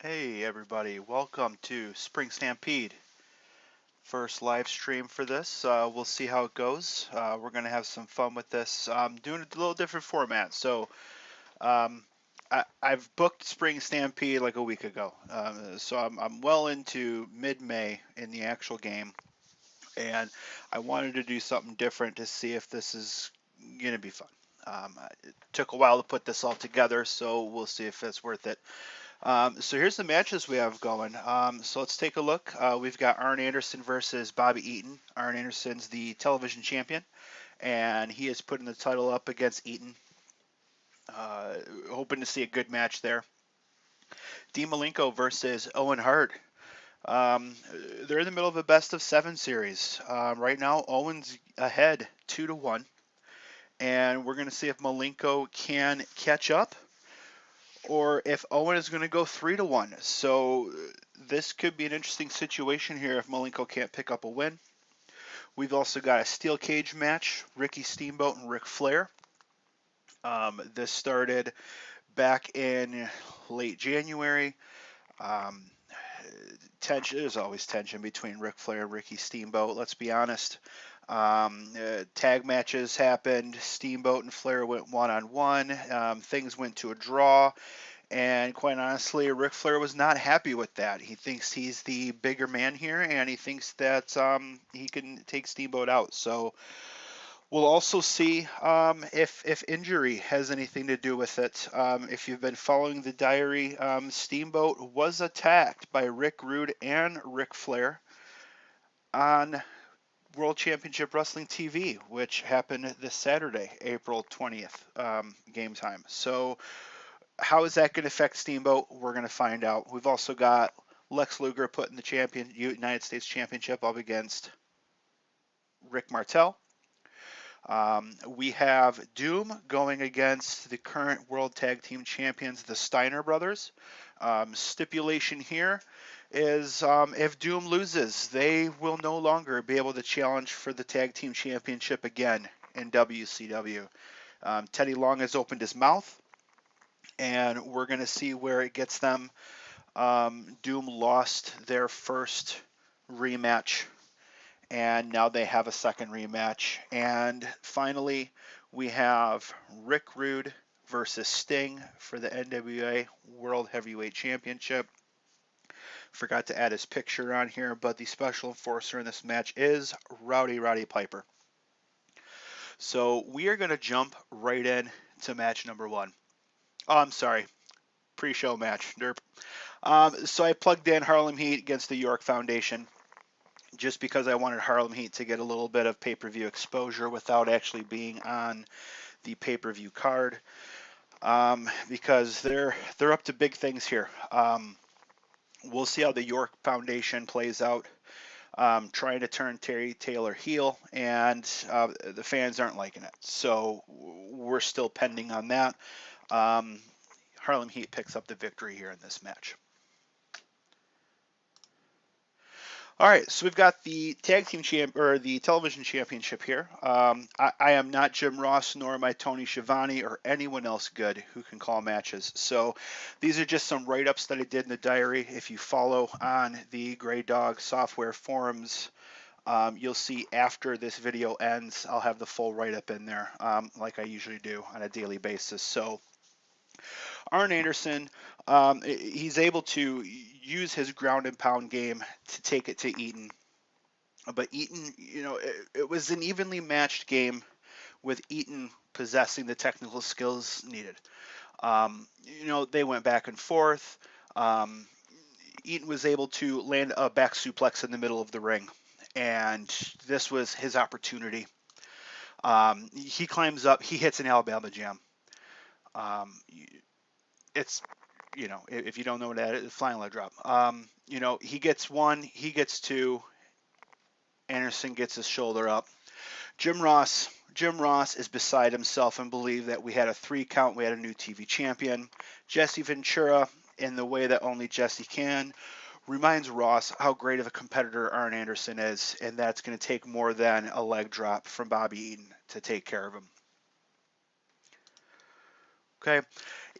Hey everybody, welcome to Spring Stampede. First live stream for this. We'll see how it goes. We're going to have some fun with this. I'm doing a little different format. Um, I've booked Spring Stampede like a week ago. I'm well into mid-May in the actual game. And I wanted to do something different to see if this is going to be fun. It took a while to put this all together, so we'll see if it's worth it. So here's the matches we have going. So let's take a look. We've got Arn Anderson versus Bobby Eaton. Arn Anderson's the television champion, and he is putting the title up against Eaton. Uh, Hoping to see a good match there. Dean Malenko versus Owen Hart. Um, they're in the middle of a best of seven series. Right now, Owen's ahead 2-1, and we're going to see if Malenko can catch up or if Owen is going to go 3-1. So this could be an interesting situation here if Malenko can't pick up a win. We've also got a steel cage match, Ricky Steamboat and Ric Flair. This started back in late January. Um, There's always tension between Ric Flair and Ricky Steamboat. Let's be honest. Tag matches happened. Steamboat and Flair went one-on-one. Things went to a draw. And quite honestly, Ric Flair was not happy with that. He thinks he's the bigger man here, and he thinks that he can take Steamboat out. So we'll also see if injury has anything to do with it. If you've been following the diary, Steamboat was attacked by Rick Rude and Ric Flair on World Championship Wrestling TV, which happened this Saturday, April 20th, game time. So how is that going to affect Steamboat? We're going to find out. We've also got Lex Luger putting the United States Championship up against Rick Martel. We have Doom going against the current World Tag Team Champions, the Steiner Brothers. Stipulation here is if Doom loses, they will no longer be able to challenge for the Tag Team Championship again in WCW. Teddy Long has opened his mouth, and we're going to see where it gets them. Doom lost their first rematch, and now they have a second rematch. And finally, we have Rick Rude versus Sting for the NWA World Heavyweight Championship. Forgot to add his picture on here, but the special enforcer in this match is Roddy Piper. So we are going to jump right in to match number one. Oh, I'm sorry, pre-show match. Derp. So I plugged in Harlem Heat against the York Foundation just because I wanted Harlem Heat to get a little bit of pay-per-view exposure without actually being on the pay-per-view card, because they're up to big things here. We'll see how the York Foundation plays out, trying to turn Terry Taylor heel, and the fans aren't liking it. So we're still pending on that. Harlem Heat picks up the victory here in this match. All right, so we've got the tag team or the television championship here. I am not Jim Ross, nor am I Tony Schiavone or anyone else good who can call matches. So these are just some write-ups that I did in the diary. If you follow on the Grey Dog software forums, you'll see after this video ends, I'll have the full write-up in there, like I usually do on a daily basis. So Arn Anderson, he's able to use his ground and pound game to take it to Eaton. But Eaton, it was an evenly matched game with Eaton possessing the technical skills needed. They went back and forth. Um, Eaton was able to land a back suplex in the middle of the ring, and this was his opportunity. He climbs up, he hits an Alabama Jam. It's if you don't know what that is, flying leg drop. He gets one, he gets two. Anderson gets his shoulder up. Jim Ross is beside himself and believed that we had a 3 count. We had a new TV champion. Jesse Ventura, in the way that only Jesse can, reminds Ross how great of a competitor Arn Anderson is, and that's going to take more than a leg drop from Bobby Eaton to take care of him. Okay,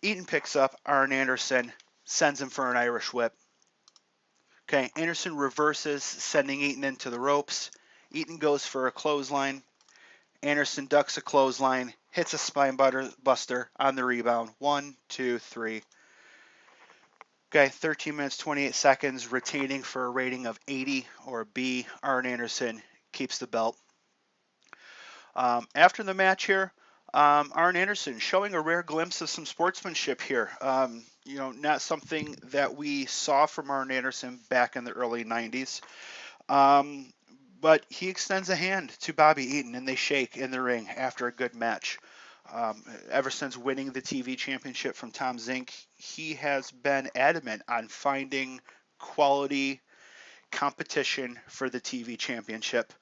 Eaton picks up Arn Anderson, sends him for an Irish whip. Okay, Anderson reverses, sending Eaton into the ropes. Eaton goes for a clothesline. Anderson ducks a clothesline, hits a spine buster on the rebound. 1, 2, 3. Okay, 13 minutes, 28 seconds, retaining for a rating of 80 or B. Arn Anderson keeps the belt. After the match here, Arn Anderson showing a rare glimpse of some sportsmanship here. Not something that we saw from Arn Anderson back in the early 90s. But he extends a hand to Bobby Eaton, and they shake in the ring after a good match. Ever since winning the TV championship from Tom Zink, he has been adamant on finding quality competition for the TV championship.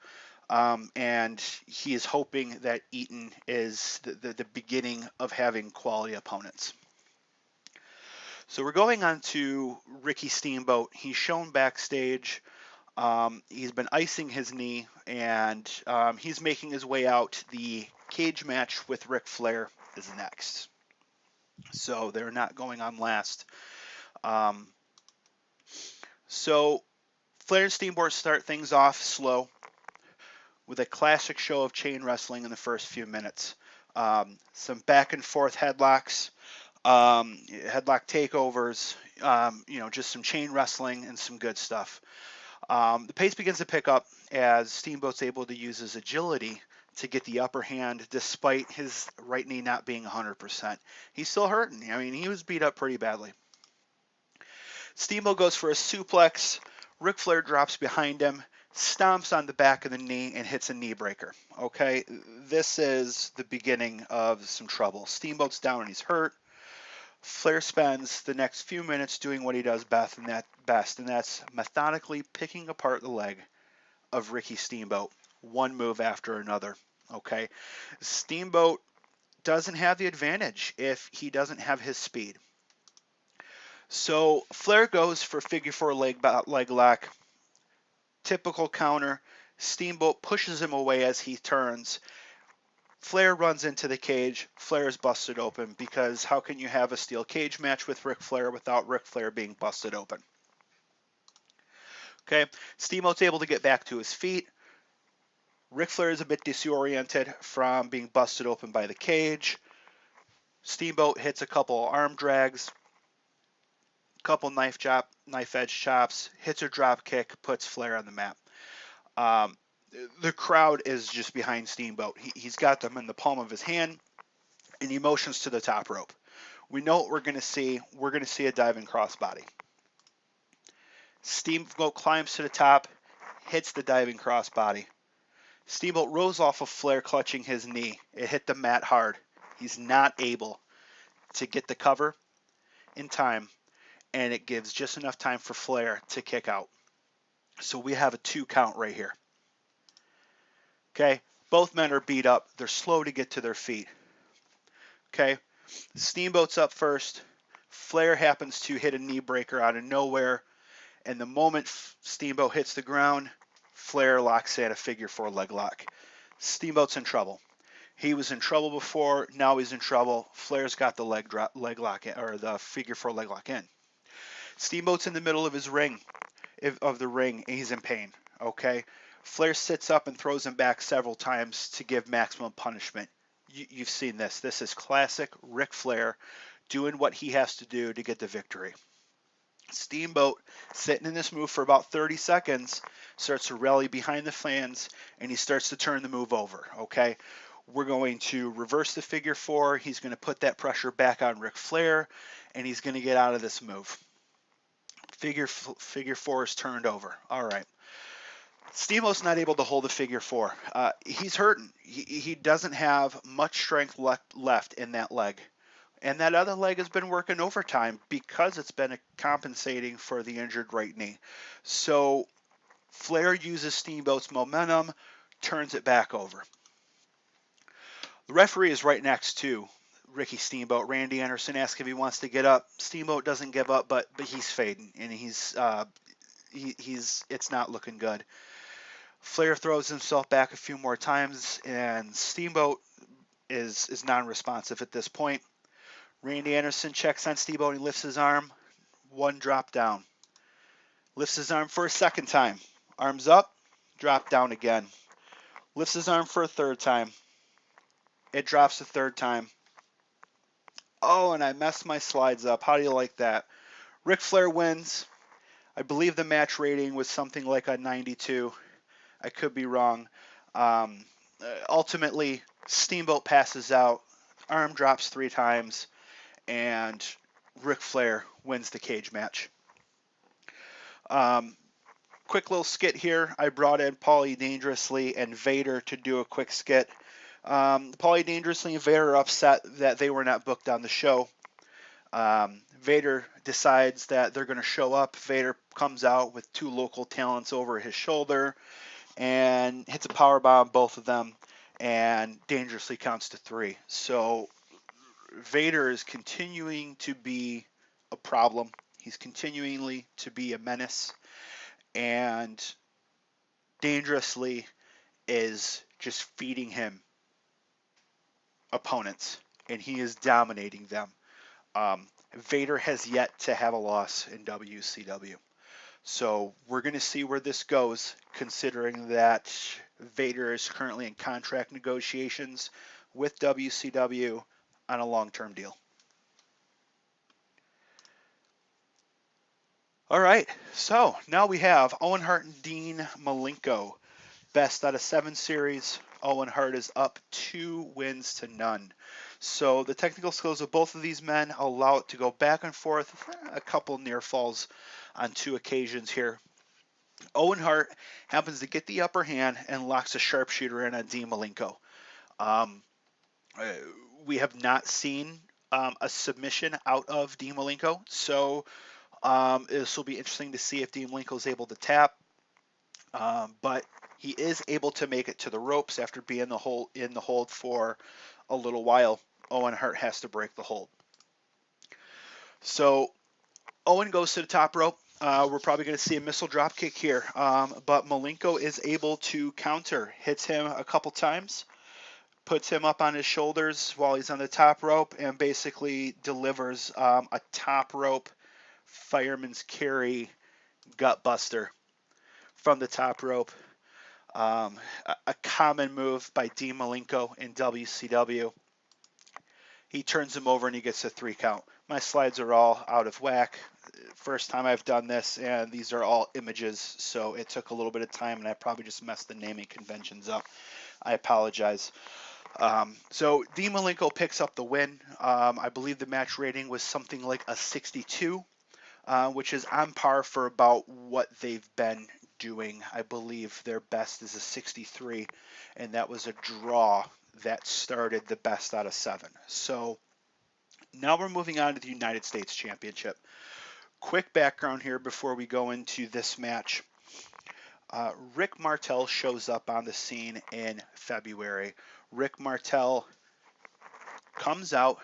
And he is hoping that Eaton is the beginning of having quality opponents. So we're going on to Ricky Steamboat. He's shown backstage. He's been icing his knee, and he's making his way out. The cage match with Ric Flair is next. So they're not going on last. So Flair and Steamboat start things off slow with a classic show of chain wrestling in the first few minutes. Some back and forth headlocks, headlock takeovers, just some chain wrestling and some good stuff. The pace begins to pick up as Steamboat's able to use his agility to get the upper hand despite his right knee not being 100%. He's still hurting. I mean, he was beat up pretty badly. Steamboat goes for a suplex. Ric Flair drops behind him, stomps on the back of the knee, and hits a knee breaker. Okay, this is the beginning of some trouble. Steamboat's down and he's hurt. Flair spends the next few minutes doing what he does best, and that's methodically picking apart the leg of Ricky Steamboat, one move after another. Okay, Steamboat doesn't have the advantage if he doesn't have his speed. So Flair goes for figure four leg lock, typical counter. Steamboat pushes him away as he turns. Flair runs into the cage. Flair is busted open because how can you have a steel cage match with Ric Flair without Ric Flair being busted open? Okay, Steamboat's able to get back to his feet. Ric Flair is a bit disoriented from being busted open by the cage. Steamboat hits a couple arm drags, couple knife edge chops, hits a drop kick, puts Flair on the map. The crowd is just behind Steamboat. He's got them in the palm of his hand, and he motions to the top rope. We know what we're going to see. We're going to see a diving crossbody. Steamboat climbs to the top, hits the diving crossbody. Steamboat rolls off of Flair clutching his knee. It hit the mat hard. He's not able to get the cover in time, and it gives just enough time for Flair to kick out. So we have a 2 count right here. Okay, both men are beat up. They're slow to get to their feet. Okay, Steamboat's up first. Flair happens to hit a knee breaker out of nowhere, and the moment Steamboat hits the ground, Flair locks in a figure four leg lock. Steamboat's in trouble. He was in trouble before. Now he's in trouble. Flair's got the leg lock in, or the figure four leg lock in. Steamboat's in the middle of his ring, and he's in pain. Okay. Flair sits up and throws him back several times to give maximum punishment. You've seen this. This is classic Ric Flair doing what he has to do to get the victory. Steamboat, sitting in this move for about 30 seconds, starts to rally behind the fans, and he starts to turn the move over. Okay, we're going to reverse the figure four. He's going to put that pressure back on Ric Flair, and he's going to get out of this move. Figure four is turned over. All right. Steamboat's not able to hold the figure four. He's hurting. He doesn't have much strength left in that leg. And that other leg has been working overtime because it's been compensating for the injured right knee. So Flair uses Steamboat's momentum, turns it back over. The referee is right next to Ricky Steamboat. Randy Anderson asks if he wants to get up. Steamboat doesn't give up, but he's fading, and it's not looking good. Flair throws himself back a few more times, and Steamboat is non-responsive at this point. Randy Anderson checks on Steamboat. He lifts his arm. one drop down. Lifts his arm for a second time. Arms up, drop down again. Lifts his arm for a third time. It drops a third time. Oh, and I messed my slides up. How do you like that? Ric Flair wins. I believe the match rating was something like a 92. I could be wrong. Ultimately, Steamboat passes out. Arm drops 3 times. And Ric Flair wins the cage match. Quick little skit here. I brought in Paulie Dangerously and Vader to do a quick skit. Paulie Dangerously and Vader are upset that they were not booked on the show. Vader decides that they're going to show up. Vader comes out with 2 local talents over his shoulder and hits a powerbomb, both of them, and Dangerously counts to 3. So Vader is continuing to be a problem. He's continually to be a menace, and Dangerously is just feeding him opponents, and he is dominating them. Vader has yet to have a loss in WCW. So we're going to see where this goes, considering that Vader is currently in contract negotiations with WCW on a long-term deal. All right, so now we have Owen Hart and Dean Malenko. Best out of 7 series. Owen Hart is up 2 wins to none. So the technical skills of both of these men allow it to go back and forth. A couple near falls on 2 occasions here. Owen Hart happens to get the upper hand and locks a sharpshooter in on Dean Malenko. We have not seen a submission out of Dean Malenko, so this will be interesting to see if Dean Malenko is able to tap. But he is able to make it to the ropes after being in the hold for a little while. Owen Hart has to break the hold. So Owen goes to the top rope. We're probably going to see a missile drop kick here, but Malenko is able to counter, hits him a couple times, puts him up on his shoulders while he's on the top rope, and basically delivers a top rope fireman's carry gut buster from the top rope. A common move by Dean Malenko in WCW. He turns him over and he gets a 3 count. My slides are all out of whack. First time I've done this, and these are all images, so it took a little bit of time, and I probably just messed the naming conventions up. I apologize. So Dean Malenko picks up the win. I believe the match rating was something like a 62, which is on par for about what they've been doing. I believe their best is a 63, and that was a draw that started the best out of 7. So now we're moving on to the United States Championship. Quick background here before we go into this match. Rick Martel shows up on the scene in February. Rick Martel comes out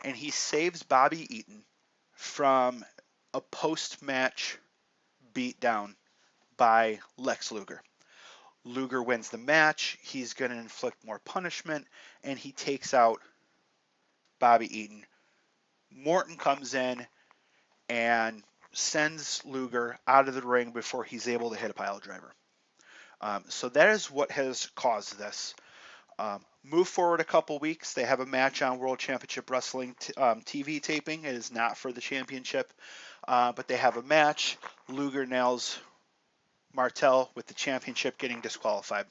and he saves Bobby Eaton from a post-match beatdown by Lex Luger. Luger wins the match. He's going to inflict more punishment, and he takes out Bobby Eaton. Morton comes in and sends Luger out of the ring before he's able to hit a pile driver. So that is what has caused this. Move forward a couple weeks. They have a match on World Championship Wrestling TV taping. It is not for the championship, but they have a match. Luger nails Martel with the championship getting disqualified.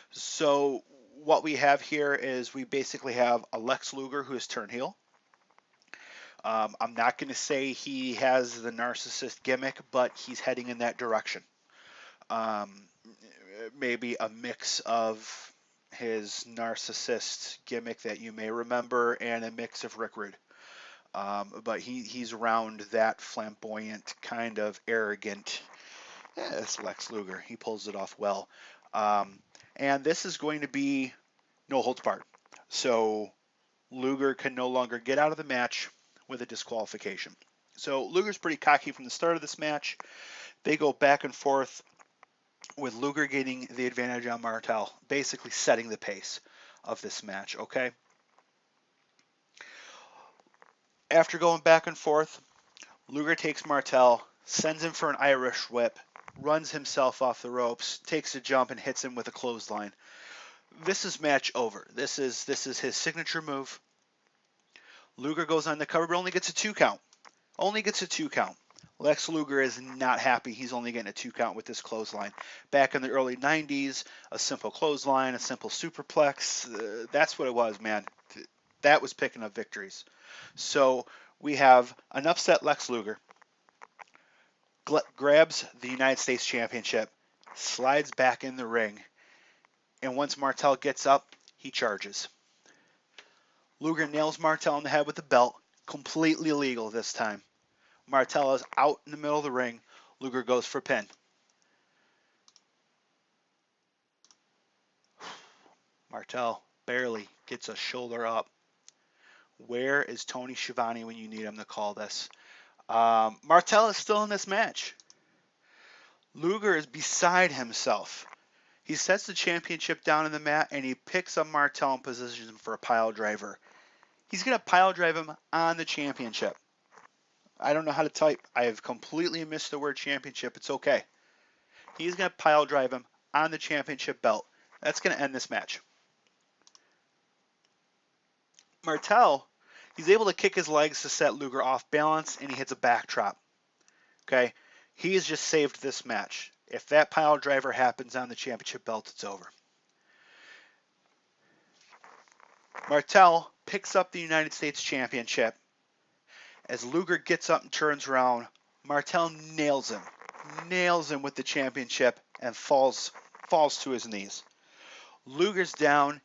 So what we have here is we basically have a Lex Luger who has turned heel. I'm not going to say he has the narcissist gimmick, but he's heading in that direction. Maybe a mix of his narcissist gimmick that you may remember and a mix of Rick Rude. But he's around that flamboyant, kind of arrogant. It's Lex Luger. He pulls it off well. And this is going to be no holds barred. So Luger can no longer get out of the match with a disqualification. So Luger's pretty cocky from the start of this match. They go back and forth with Luger getting the advantage on Martel, basically setting the pace of this match, okay? After going back and forth, Luger takes Martel, sends him for an Irish whip, runs himself off the ropes, takes a jump and hits him with a clothesline. This is match over. This is his signature move. Luger goes on the cover, but only gets a 2 count. Only gets a 2 count. Lex Luger is not happy. He's only getting a 2 count with this clothesline. Back in the early 90s, a simple clothesline, a simple superplex, that's what it was, man. That was picking up victories. So we have an upset Lex Luger, grabs the United States Championship, slides back in the ring, and once Martel gets up, he charges. Luger nails Martel in the head with the belt, completely legal this time. Martel is out in the middle of the ring. Luger goes for pin. Martel barely gets a shoulder up. Where is Tony Schiavone when you need him to call this? Martel is still in this match. Luger is beside himself. He sets the championship down in the mat and he picks up Martel and positions him for a pile driver. He's going to pile drive him on the championship. I don't know how to type. I have completely missed the word championship. It's okay. He's going to pile drive him on the championship belt. That's going to end this match. Martel, he's able to kick his legs to set Luger off balance, and he hits a backdrop. Okay? He has just saved this match. If that pile driver happens on the championship belt, it's over. Martel picks up the United States Championship. As Luger gets up and turns around, Martel nails him with the championship and falls to his knees. Luger's down.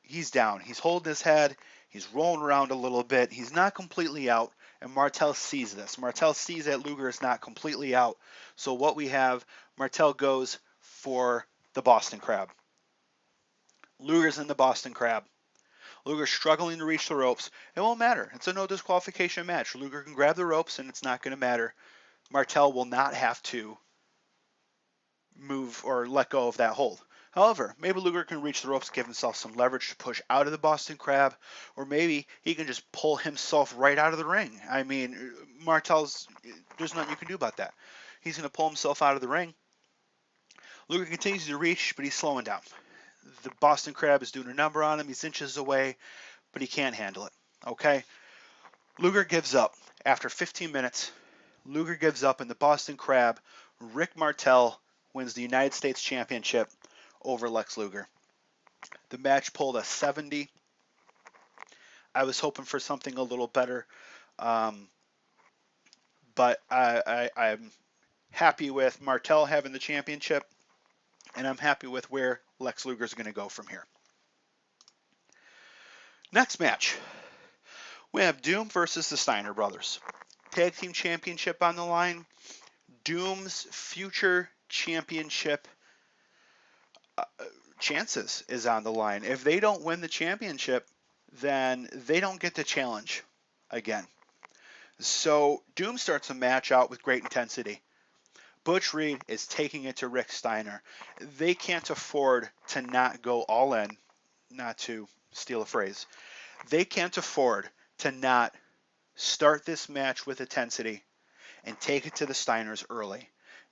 He's down. He's holding his head. He's rolling around a little bit. He's not completely out, and Martel sees this. Martel sees that Luger is not completely out. So what we have, Martel goes for the Boston Crab. Luger's in the Boston Crab. Luger's struggling to reach the ropes. It won't matter. It's a no disqualification match. Luger can grab the ropes, and it's not going to matter. Martel will not have to move or let go of that hold. However, maybe Luger can reach the ropes, give himself some leverage to push out of the Boston Crab, or maybe he can just pull himself right out of the ring. I mean, there's nothing you can do about that. He's going to pull himself out of the ring. Luger continues to reach, but he's slowing down. The Boston Crab is doing a number on him. He's inches away, but he can't handle it. Okay? Luger gives up. After 15 minutes, Luger gives up, and the Boston Crab, Rick Martel, wins the United States Championship over Lex Luger. The match pulled a 70. I was hoping for something a little better, but I'm happy with Martel having the championship, and I'm happy with where Lex Luger is going to go from here. Next match, we have Doom versus the Steiner Brothers. Tag Team Championship on the line. Doom's future championship chances is on the line. If they don't win the championship, then they don't get the challenge again. So Doom starts a match out with great intensity. Butch Reed is taking it to Rick Steiner. They can't afford to not go all in, not to steal a phrase. They can't afford to not start this match with intensity and take it to the Steiners early,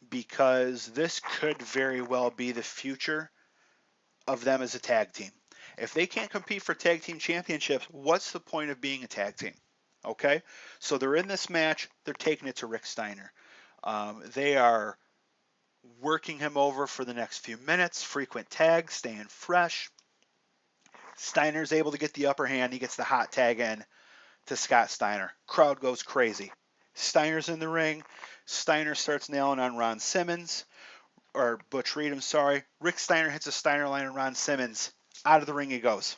because this could very well be the future of them as a tag team. If they can't compete for tag team championships, what's the point of being a tag team? Okay? So they're in this match. They're taking it to Rick Steiner. They are working him over for the next few minutes. Frequent tags, staying fresh. Steiner's able to get the upper hand. He gets the hot tag in to Scott Steiner. Crowd goes crazy. Steiner's in the ring. Steiner starts nailing on Ron Simmons. Or Butch Reed, I'm sorry. Rick Steiner hits a Steiner line on Ron Simmons. Out of the ring he goes.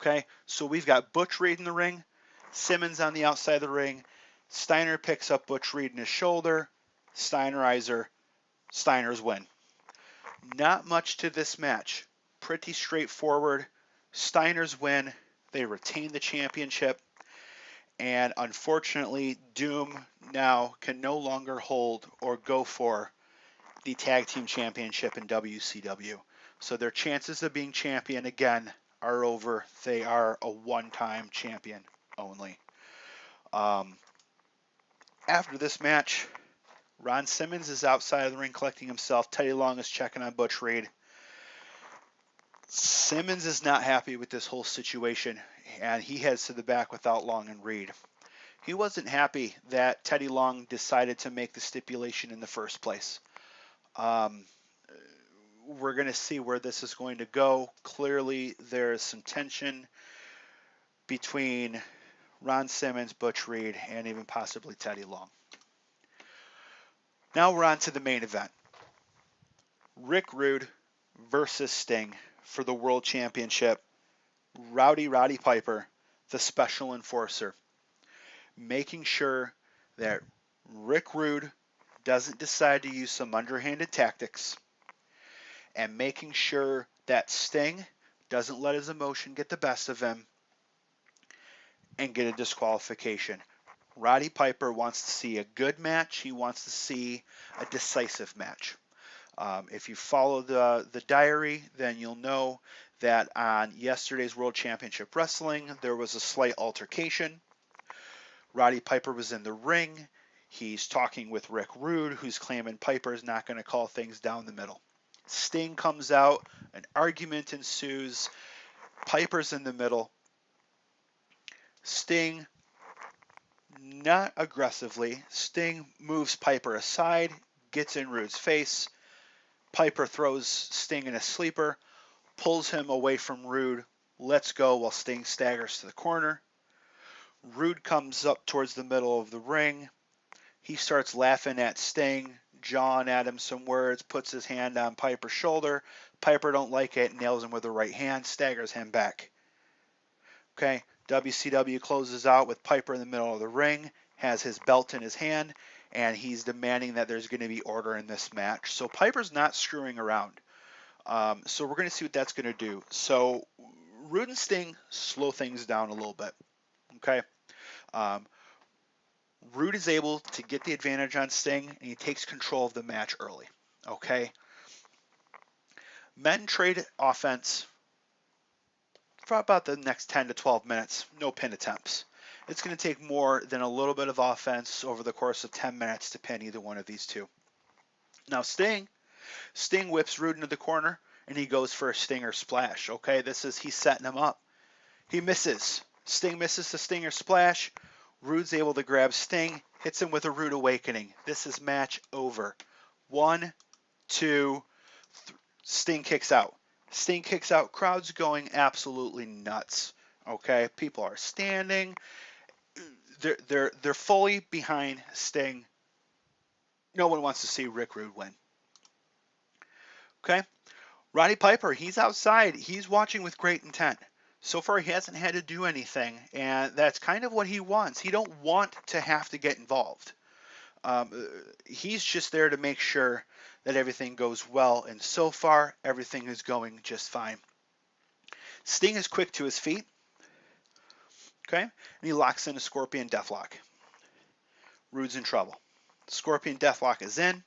Okay, so we've got Butch Reed in the ring. Simmons on the outside of the ring. Steiner picks up Butch Reed in his shoulder. Steinerizer. Steiners win. Not much to this match. Pretty straightforward. Steiners win. They retain the championship. And unfortunately, Doom now can no longer hold or go for the tag team championship in WCW. So their chances of being champion again are over. They are a one-time champion only. After this match, Ron Simmons is outside of the ring collecting himself. Teddy Long is checking on Butch Reed. Simmons is not happy with this whole situation, and he heads to the back without Long and Reed. He wasn't happy that Teddy Long decided to make the stipulation in the first place. We're going to see where this is going to go. Clearly, there's some tension between Ron Simmons, Butch Reed, and even possibly Teddy Long. Now we're on to the main event. Rick Rude versus Sting for the World Championship. Roddy Piper, the Special Enforcer, making sure that Rick Rude doesn't decide to use some underhanded tactics, and making sure that Sting doesn't let his emotion get the best of him and get a disqualification. Roddy Piper wants to see a good match. He wants to see a decisive match. If you follow the diary, then you'll know that on yesterday's World Championship Wrestling, there was a slight altercation. Roddy Piper was in the ring. He's talking with Rick Rude, who's claiming Piper is not going to call things down the middle. Sting comes out. An argument ensues. Piper's in the middle. Sting, not aggressively, Sting moves Piper aside, gets in Rude's face. Piper throws Sting in a sleeper, pulls him away from Rude, lets go while Sting staggers to the corner. Rude comes up towards the middle of the ring. He starts laughing at Sting, jawing at him some words, puts his hand on Piper's shoulder. Piper don't like it, nails him with the right hand, staggers him back. Okay, WCW closes out with Piper in the middle of the ring, has his belt in his hand, and he's demanding that there's going to be order in this match. So Piper's not screwing around. So we're going to see what that's going to do. So Rude and Sting slow things down a little bit. Okay. Rude is able to get the advantage on Sting, and he takes control of the match early. Okay. Men trade offense for about the next 10 to 12 minutes. No pin attempts. It's going to take more than a little bit of offense over the course of 10 minutes to pin either one of these two. Now Sting whips Rude into the corner, and he goes for a Stinger Splash. Okay, he's setting him up. He misses. Sting misses the Stinger Splash. Rude's able to grab Sting, hits him with a Rude Awakening. This is match over. 1, 2, Sting kicks out. Sting kicks out. Crowd's going absolutely nuts. Okay, people are standing. They're fully behind Sting. No one wants to see Rick Rude win. Okay, Roddy Piper, he's outside. He's watching with great intent. So far, he hasn't had to do anything, and that's kind of what he wants. He don't want to have to get involved. He's just there to make sure that everything goes well, and so far, everything is going just fine. Sting is quick to his feet. Okay, and he locks in a Scorpion Deathlock. Rude's in trouble. Scorpion Deathlock is in.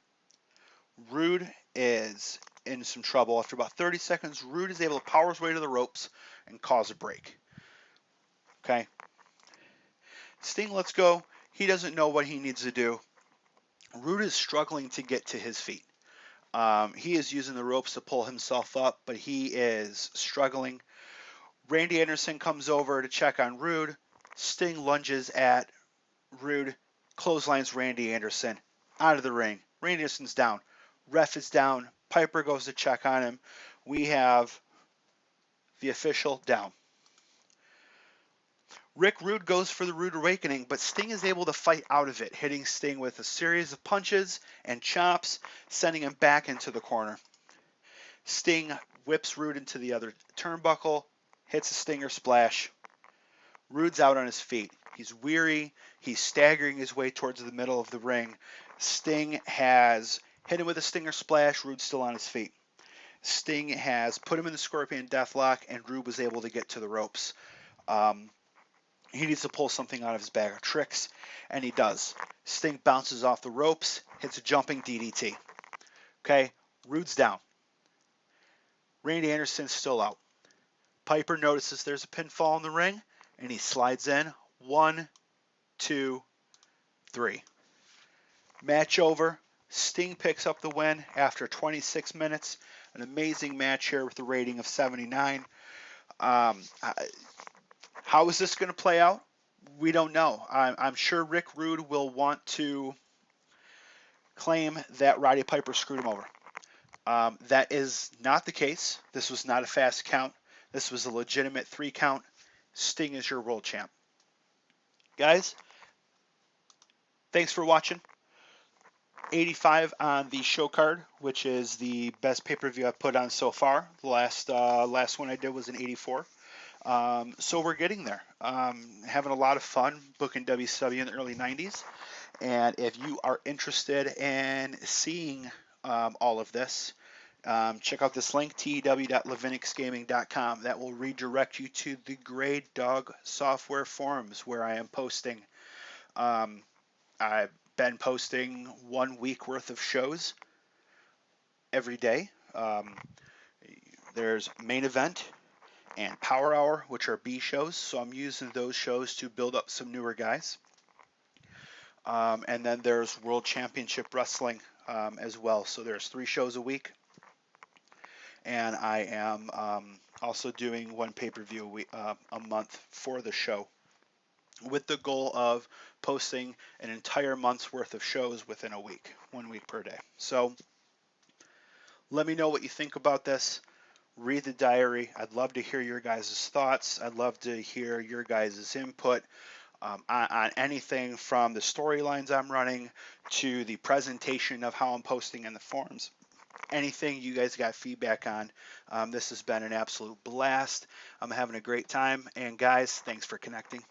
Rude is in some trouble. After about 30 seconds, Rude is able to power his way to the ropes and cause a break. Okay. Sting lets go. He doesn't know what he needs to do. Rude is struggling to get to his feet. He is using the ropes to pull himself up, but he is struggling. Randy Anderson comes over to check on Rude. Sting lunges at Rude, clotheslines Randy Anderson out of the ring. Randy Anderson's down. Ref is down. Piper goes to check on him. We have the official down. Rick Rude goes for the Rude Awakening, but Sting is able to fight out of it, hitting Sting with a series of punches and chops, sending him back into the corner. Sting whips Rude into the other turnbuckle, hits a Stinger Splash. Rude's out on his feet. He's weary. He's staggering his way towards the middle of the ring. Sting has hit him with a Stinger Splash. Rude's still on his feet. Sting has put him in the Scorpion Deathlock, and Rude was able to get to the ropes. He needs to pull something out of his bag of tricks, and he does. Sting bounces off the ropes, hits a jumping DDT. Okay, Rude's down. Randy Anderson's still out. Piper notices there's a pinfall in the ring, and he slides in. 1, 2, 3. Match over. Sting picks up the win after 26 minutes. An amazing match here with a rating of 79. Um, how is this going to play out? We don't know. I'm sure Rick Rude will want to claim that Roddy Piper screwed him over. That is not the case. This was not a fast count. This was a legitimate 3 count. Sting is your world champ. Guys, thanks for watching. 85 on the show card, which is the best pay-per-view I've put on so far. The last one I did was an 84. So we're getting there. Having a lot of fun booking WCW in the early 90s. And if you are interested in seeing all of this, check out this link, tew.levinixgaming.com. That will redirect you to the Grey Dog software forums where I am posting. I've been posting 1 week worth of shows every day. There's Main Event and Power Hour, which are B shows. So I'm using those shows to build up some newer guys. And then there's World Championship Wrestling as well. So there's 3 shows a week. And I am also doing 1 pay-per-view a month for the show, with the goal of posting an entire month's worth of shows within a week, 1 week per day. So let me know what you think about this. Read the diary. I'd love to hear your guys' thoughts. I'd love to hear your guys' input on anything from the storylines I'm running to the presentation of how I'm posting in the forums. Anything you guys got feedback on. This has been an absolute blast. I'm having a great time. And guys, thanks for connecting.